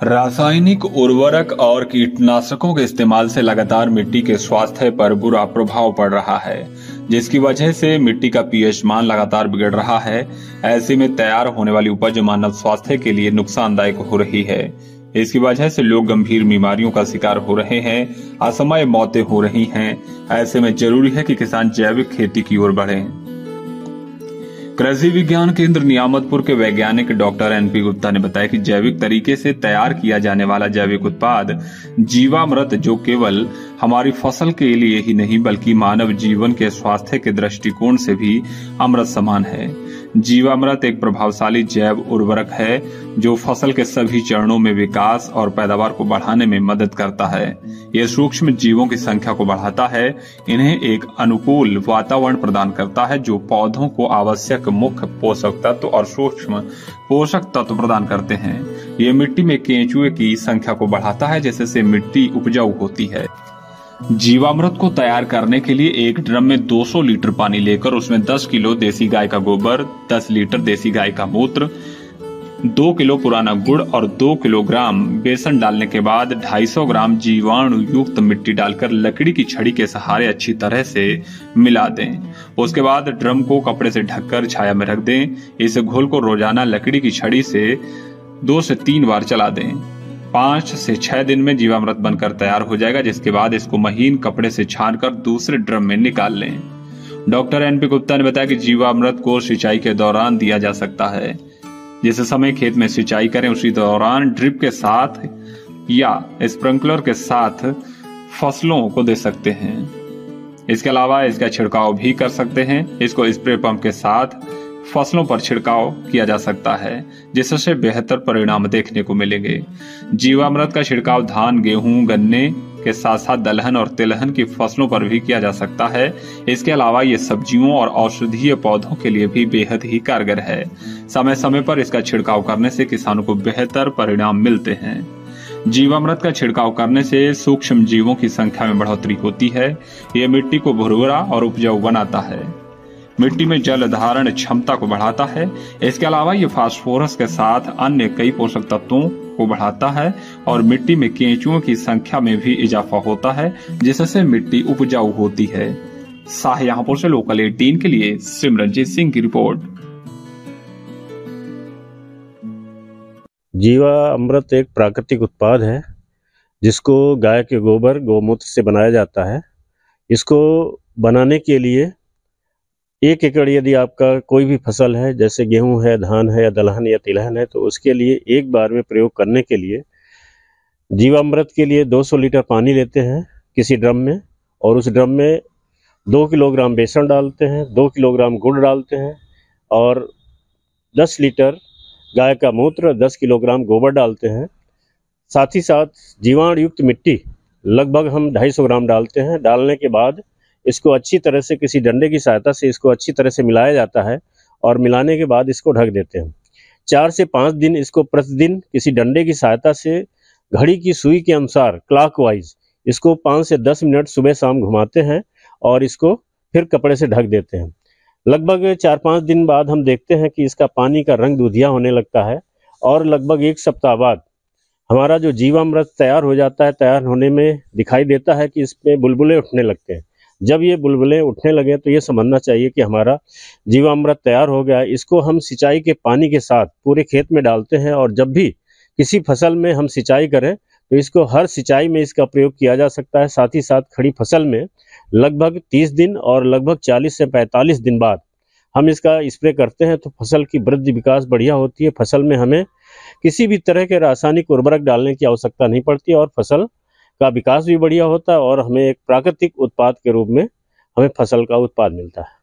रासायनिक उर्वरक और कीटनाशकों के इस्तेमाल से लगातार मिट्टी के स्वास्थ्य पर बुरा प्रभाव पड़ रहा है, जिसकी वजह से मिट्टी का पीएच मान लगातार बिगड़ रहा है। ऐसे में तैयार होने वाली उपज मानव स्वास्थ्य के लिए नुकसानदायक हो रही है। इसकी वजह से लोग गंभीर बीमारियों का शिकार हो रहे हैं, असमय मौतें हो रही हैं। ऐसे में जरूरी है कि किसान जैविक खेती की ओर बढ़ें। कृषि विज्ञान केंद्र नियामतपुर के वैज्ञानिक डॉक्टर एनपी गुप्ता ने बताया कि जैविक तरीके से तैयार किया जाने वाला जैविक उत्पाद जीवामृत, जो केवल हमारी फसल के लिए ही नहीं बल्कि मानव जीवन के स्वास्थ्य के दृष्टिकोण से भी अमृत समान है। जीवामृत एक प्रभावशाली जैव उर्वरक है जो फसल के सभी चरणों में विकास और पैदावार को बढ़ाने में मदद करता है। यह सूक्ष्म जीवों की संख्या को बढ़ाता है, इन्हें एक अनुकूल वातावरण प्रदान करता है जो पौधों को आवश्यक मुख्य पोषक तत्व और सूक्ष्म पोषक तत्व प्रदान करते हैं। ये मिट्टी में केंचुए की संख्या को बढ़ाता है, जिससे मिट्टी उपजाऊ होती है। जीवामृत को तैयार करने के लिए एक ड्रम में 200 लीटर पानी लेकर उसमें 10 किलो देसी गाय का गोबर, 10 लीटर देसी गाय का मूत्र, 2 किलो पुराना गुड़ और 2 किलोग्राम बेसन डालने के बाद 250 ग्राम जीवाणु युक्त मिट्टी डालकर लकड़ी की छड़ी के सहारे अच्छी तरह से मिला दें। उसके बाद ड्रम को कपड़े से ढककर छाया में रख दें। इस घोल को रोजाना लकड़ी की छड़ी से 2 से 3 बार चला दें। 5 से 6 दिन में जीवामृत बनकर तैयार हो जाएगा, जिसके बाद इसको महीन कपड़े से छानकर दूसरे ड्रम में निकाल लें। डॉक्टर एनपी गुप्ता ने बताया कि जीवामृत को सिंचाई के दौरान दिया जा सकता है। जिस समय खेत में सिंचाई करें उसी दौरान ड्रिप के साथ या स्प्रिंकलर के साथ फसलों को दे सकते हैं। इसके अलावा इसका छिड़काव भी कर सकते हैं। इसको स्प्रे पंप के साथ फसलों पर छिड़काव किया जा सकता है, जिससे बेहतर परिणाम देखने को मिलेंगे। जीवामृत का छिड़काव धान, गेहूं, गन्ने के साथ साथ दलहन और तिलहन की फसलों पर भी किया जा सकता है। इसके अलावा ये सब्जियों और औषधीय पौधों के लिए भी बेहद ही कारगर है। समय समय पर इसका छिड़काव करने से किसानों को बेहतर परिणाम मिलते हैं। जीवामृत का छिड़काव करने से सूक्ष्म जीवों की संख्या में बढ़ोतरी होती है। यह मिट्टी को भुरभुरा और उपजाऊ बनाता है, मिट्टी में जल धारण क्षमता को बढ़ाता है। इसके अलावा ये फास्फोरस के साथ अन्य कई पोषक तत्वों को बढ़ाता है और मिट्टी में केंचुओं की संख्या में भी इजाफा होता है, जिससे मिट्टी उपजाऊ होती है। शाहजहांपुर से लोकल 18 के लिए सिमरनजीत सिंह की रिपोर्ट। जीवामृत एक प्राकृतिक उत्पाद है जिसको गाय के गोबर, गौमूत्र से बनाया जाता है। इसको बनाने के लिए 1 एकड़ यदि आपका कोई भी फसल है, जैसे गेहूं है, धान है या दलहन या तिलहन है, तो उसके लिए एक बार में प्रयोग करने के लिए जीवामृत के लिए 200 लीटर पानी लेते हैं किसी ड्रम में, और उस ड्रम में 2 किलोग्राम बेसन डालते हैं, 2 किलोग्राम गुड़ डालते हैं और 10 लीटर गाय का मूत्र, 10 किलोग्राम गोबर डालते हैं। साथ ही साथ जीवाणु युक्त मिट्टी लगभग हम 250 ग्राम डालते हैं। डालने के बाद इसको अच्छी तरह से किसी डंडे की सहायता से इसको अच्छी तरह से मिलाया जाता है और मिलाने के बाद इसको ढक देते हैं। 4 से 5 दिन इसको प्रतिदिन किसी डंडे की सहायता से घड़ी की सुई के अनुसार क्लॉकवाइज इसको 5 से 10 मिनट सुबह शाम घुमाते हैं और इसको फिर कपड़े से ढक देते हैं। लगभग 4-5 दिन बाद हम देखते हैं कि इसका पानी का रंग दूधिया होने लगता है और लगभग 1 सप्ताह बाद हमारा जो जीवामृत तैयार हो जाता है। तैयार होने में दिखाई देता है कि इसमें बुलबुले उठने लगते हैं। जब ये बुलबुले उठने लगे तो ये समझना चाहिए कि हमारा जीवामृत तैयार हो गया। इसको हम सिंचाई के पानी के साथ पूरे खेत में डालते हैं और जब भी किसी फसल में हम सिंचाई करें तो इसको हर सिंचाई में इसका प्रयोग किया जा सकता है। साथ ही साथ खड़ी फसल में लगभग 30 दिन और लगभग 40 से 45 दिन बाद हम इसका स्प्रे करते हैं तो फसल की वृद्धि विकास बढ़िया होती है। फसल में हमें किसी भी तरह के रासायनिक उर्वरक डालने की आवश्यकता नहीं पड़ती और फसल का विकास भी बढ़िया होता है और हमें एक प्राकृतिक उत्पाद के रूप में हमें फसल का उत्पाद मिलता है।